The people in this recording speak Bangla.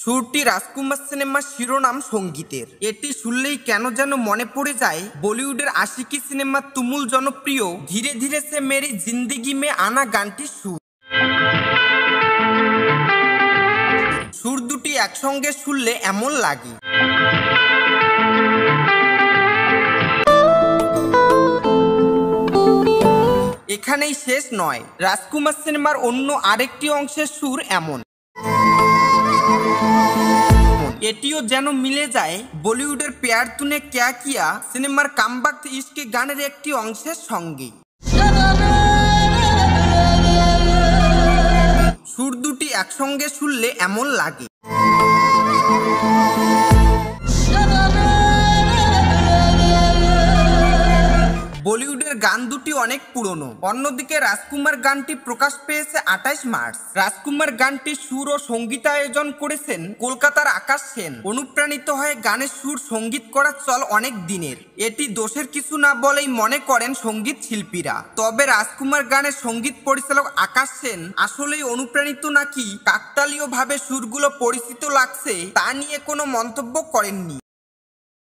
সুরটি রাজকুমার সিনেমার শিরোনাম সঙ্গীতের। এটি শুনলেই কেন যেন মনে পড়ে যায় বলিউডের আশিকি সিনেমার তুমুল জনপ্রিয় ধীরে ধীরে সে মেরি জিন্দেগি মে আনা গানটির সুর। সুর দুটি একসঙ্গে শুনলে এমন লাগে এখানেই শেষ নয়। রাজকুমার সিনেমার অন্য আরেকটি অংশের সুর এমন, এটিও যেন মিলে যায় বলিউডের প্যার তুনে ক্যা কিয়া সিনেমার কামবাক ইশকে গানের একটি অংশের সঙ্গে। সুর দুটি একসঙ্গে শুনলে এমন লাগে বলিউডের গান দুটি অনেক পুরনো। অন্যদিকে রাজকুমার গানটি প্রকাশ পেয়েছে 28 মার্চ। রাজকুমার গানটি সুর ও সঙ্গীতায়োজন করেছেন কলকাতার আকাশ সেন। অনুপ্রাণিত হয়ে গানের সুর সঙ্গীত করার চল অনেক দিনের। এটি দোষের কিছু না বলেই মনে করেন সঙ্গীত শিল্পীরা। তবে রাজকুমার গানের সঙ্গীত পরিচালক আকাশ সেন আসলেই অনুপ্রাণিত নাকি কাকতালীয় ভাবে সুরগুলো পরিচিত লাগছে তা নিয়ে কোনো মন্তব্য করেননি।